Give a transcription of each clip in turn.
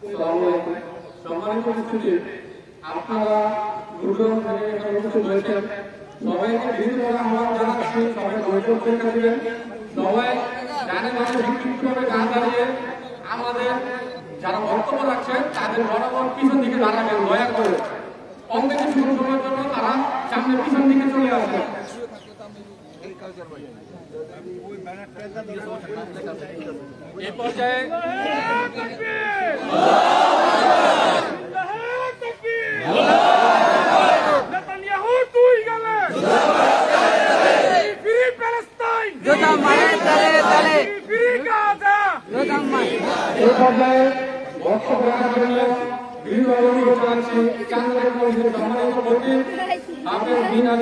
সম্মানিত উপস্থিতি, আপনারা দুজন থেকে সর্বকিছু বলছেন, সবাইকে বিভিন্নভাবে আহ্বান জানাচ্ছি, সবাই ধৈর্য পরীক্ষা দিবেন। সবাই গানে গানে বিক্ষিপ্তভাবে গান দাঁড়িয়ে আমাদের যারা বক্তব্য রাখছেন তাদের বরাবর পিছন দিকে দাঁড়াবেন দয়া করে। কম বেশি শুরু করার জন্য তারা সামনে পিছন দিকে চলে আসবেন। এই পর্যায়ে এই পর্যায়ে বক্তব্য রাখার জন্য বিভাগ অনুরোধ জানাচ্ছি চান্দ্রের মধ্যে সম্মানিত ব্যক্তি আপনার বিনার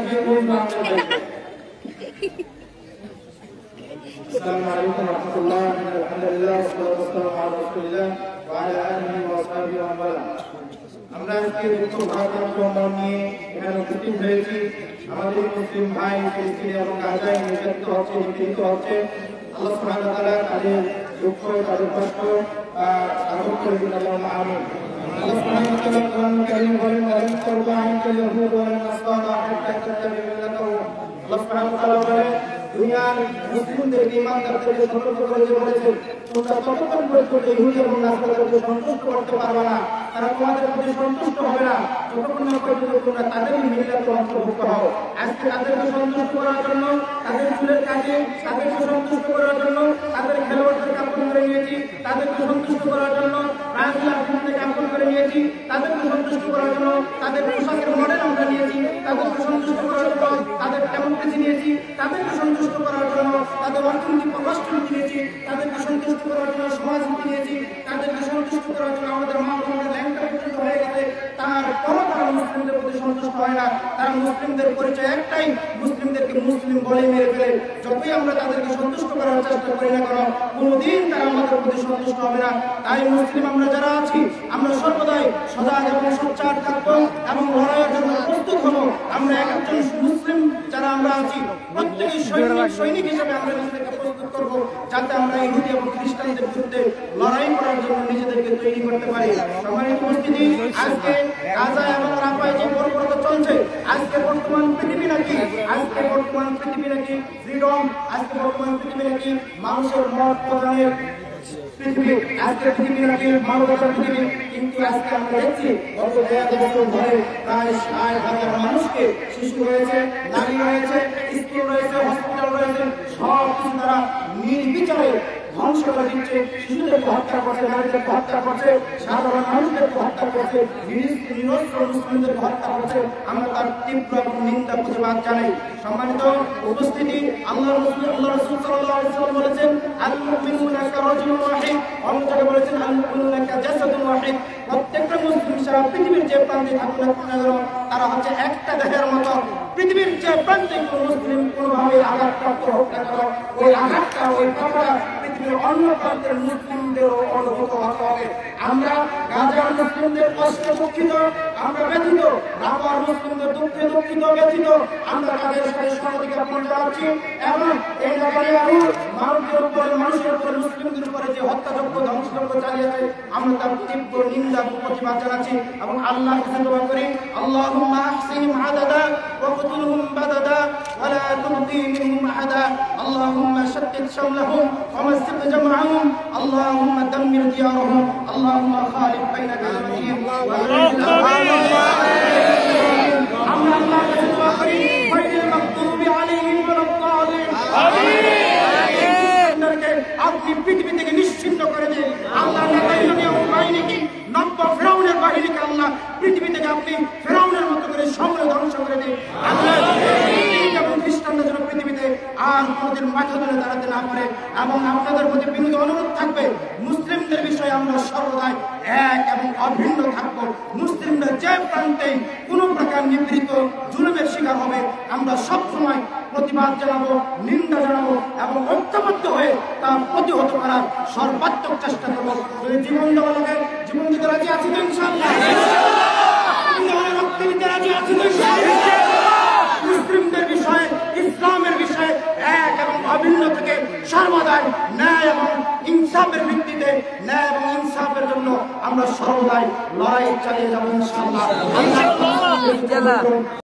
السلام عليكم ورحمة الله الحمد لله والصلاة والسلام على رسول الله وعلى آله وصحبه ومن والاه আমরা আজকে দুটো ভারতবর্ষ নিয়ে এখানে উপস্থিত হয়েছি। আমাদের মুসলিম ভাই ফিলিস্তিনি এবং গাজায় নির্যাতিত হচ্ছে, নিপীড়িত হচ্ছে। আল্লাহ সুবহানাহু ওয়া তাআলা তাদের দুঃখ তাদের কষ্ট লাঘব করে দিন। আল্লাহুম্মা আমিন। আল্লাহ সুবহানাহু ওয়া তাআলা কোরআন কারীম বলেন, ওয়ালান তারদা আনকাল ইয়াহুদ ওয়ালান নাসারা হাত্তা তাত্তাবি'a মিল্লাতাহুম। আল্লাহ সুবহানাহু ওয়া তাআলা বলেন, দুনিয়ার মুসলিমদের ঈমানদারদেরকে সতর্ক করে বলেছেন, তোমরা ততক্ষণ পর্যন্ত ইহুদি এবং নাসারাদেরকে সন্তুষ্ট করতে পারবে না, তারা তোমাদের প্রতি সন্তুষ্ট হবে না যতক্ষণ না পর্যন্ত তোমরা তাদেরই মিল্লাতে অন্তর্ভুক্ত হও। আজকে তাদেরকে সন্তুষ্ট করার জন্য, তাদের চুলের কাজে তাদেরকে সন্তুষ্ট করার জন্য তাদের খেলোয়াড়দের কাপড় করে নিয়েছি, তাদেরকে সন্তুষ্ট করার জন্য রাজলার ফুলকে কাপড় করে নিয়েছি, তাদেরকে সন্তুষ্ট করার জন্য তাদের পোশাকের মডেল আমরা নিয়েছি, তাদেরকে সন্তুষ্ট করার জন্য তাদের ডেমোক্রেসি নিয়েছি, তাদেরকে সন্তুষ্ট করার জন্য তাদের অর্থনৈতিক অবস্থানকে নিয়েছি, তাদেরকে সন্তুষ্ট করার জন্য সমাজনীতি নিয়েছি, তাদেরকে সন্তুষ্ট করার জন্য আমাদের মা বোনদের ল্যাংটা পর্যন্ত হয়ে গেছে। তারপরও তারা মুসলিমদের প্রতি সন্তুষ্ট হয় না। তারা মুসলিমদের পরিচয় একটাই, মুসলিমদেরকে মুসলিম বলে মেরে ফেলে। যতই আমরা তাদেরকে সন্তুষ্ট করার চেষ্টা করি না কেন, কোনোদিন তারা আমাদের প্রতি সন্তুষ্ট হবে না। তাই মুসলিম আমরা যারা আছি, আমরা সর্বদাই সজাগ এবং সোচ্চার থাকবো এবং লড়াইয়ের জন্য প্রস্তুত হবো। আমরা একজন মুসলিম যারা আমরা আছি প্রত্যেকেই সৈনিক হিসেবে আমরা নিজেদেরকে প্রস্তুত করবো, যাতে আমরা ইহুদি এবং খ্রিস্টানদের বিরুদ্ধে লড়াই করার জন্য নিজেদেরকে তৈরি করতে পারি। সম্মানিত উপস্থিতি, আজকে গাজা এবং রাফায় যে বর্বরতা চলছে, আজকে বর্তমান পৃথিবী নাকি ফ্রিডম, আজকে বর্তমান পৃথিবী নাকি মানুষের মত প্রদানের পৃথিবী, আজকে পৃথিবী নাকি মানবতার পৃথিবী। কিন্তু আজকে আমরা দেখছি গত 1.5 বছর ধরে প্রায় 60,000 মানুষকে, শিশু রয়েছে, নারী রয়েছে, স্কুল রয়েছে, হসপিটাল রয়েছে, সব কিছু তারা নির্বিচারে ধ্বংস করে দিচ্ছে। শিশুদেরকে হত্যা করছে, নারীদেরকে হত্যা করছে, সাধারণ মানুষদেরকে হত্যা করছে, নিরস্ত্র মুসলিমদেরকে হত্যা করছে। আমরা তার তীব্র এবং নিন্দা প্রতিবাদ জানাই। সম্মানিত উপস্থিতি, আল্লাহ রাসূল সাল্লাল্লাহু আলাইহি ওয়াসাল্লাম বলেছেন, আল মুমিনুনা কারাজুলুন ওয়াহিদ, অন্য জায়গায় বলেছেন আল মুমিনুনা কাজাসাদুন ওয়াহিদ। প্রত্যেকটা মুসলিম সারা পৃথিবীর যে প্রান্তে থাকুক না কেন, তারা হচ্ছে একটা দেহের মতো। পৃথিবীর যে প্রান্তে কোনো মুসলিম কোনোভাবে আঘাতপ্রাপ্ত হোক না কেন, ওই আঘাতটা, ওই কথাটা পৃথিবীর অন্য প্রান্তের মুসলিমদেরও অনুভূত হতে হবে। আমরা গাজার মুসলিমদের কষ্টে দুঃখিত, আমরা ব্যথিত, রাফার মুসলিমদের দুঃখে দুঃখিত, ব্যথিত। আমরা তাদের সাথে সহযোগিতা জ্ঞাপন জানাচ্ছি এবং এই ব্যাপারে ভারতের উপরে, মানুষের উপরে, মুসলিমদের উপরে যে হত্যাযজ্ঞ, ধ্বংসযজ্ঞ চালিয়েছে, আমরা তার তীব্র নিন্দা প্রতিবাদ জানাচ্ছি এবং আল্লাহর কাছে দোয়া করি, আল্লাহুম্মা আহসিহিম আদাদা ওয়া কতুলহুম বাদাদা ওয়া লা তুবদি মিনহুম আহাদা, আল্লাহুম্মা শাত্তিত শামলাহুম ওয়া মাসসিক জামআহুম, আল্লাহুম্মা দাম্মির দিয়ারহুম, আল্লাহুম্মা খালিফ বাইনা কালিমাতিহিম ওয়া আমরা আল্লাহর কাছে দোয়া করি, গায়রিল মাগদুবি আলাইহিম ওয়া লাদ-দালিন, আপনি পৃথিবী থেকে নিশ্চিহ্ন করে দিন। আল্লাহ নেতানিয়াহু বাহিনীকে, নব্য ফেরাউনের বাহিনীকে আল্লাহ পৃথিবী থেকে আপনি ফেরাউনের মতো করে সমূলে ধ্বংস করে দিন। আল্লাহ এবং খ্রিস্টানদের জন্য পৃথিবীতে আর কোনোদিন মাথা তুলে দাঁড়াতে না পারে। এবং আপনাদের প্রতি বিনীত অনুরোধ থাকবে, মুসলিমদের বিষয়ে আমরা সর্বদাই এক এবং অভিন্ন থাকবো। মুসলিমরা যে প্রান্তেই কোনো প্রকার নিপীড়িত, জুলুমের শিকার হবে, আমরা সবসময় প্রতিবাদ জানাবো, নিন্দা জানাবো এবং ঐক্যবদ্ধ হয়ে তা প্রতিহত করার সর্বাত্মক চেষ্টা করবো। যদি জীবন দেওয়া লাগে, জীবন দিতে রাজি আছি তো ইনশাআল্লাহ, রক্ত দিতে রাজি আছি তো ইনশাআল্লাহ। মুসলিমদের বিষয়ে, ইসলামের বিষয়ে এক এবং অভিন্ন থেকে সর্বদাই ন্যায় এবং ইনসাফের ভিত্তিতে, ন্যায় এবং ইনসাফের জন্য আমরা সর্বদাই লড়াই চালিয়ে যাবো ইনশাআল্লাহ।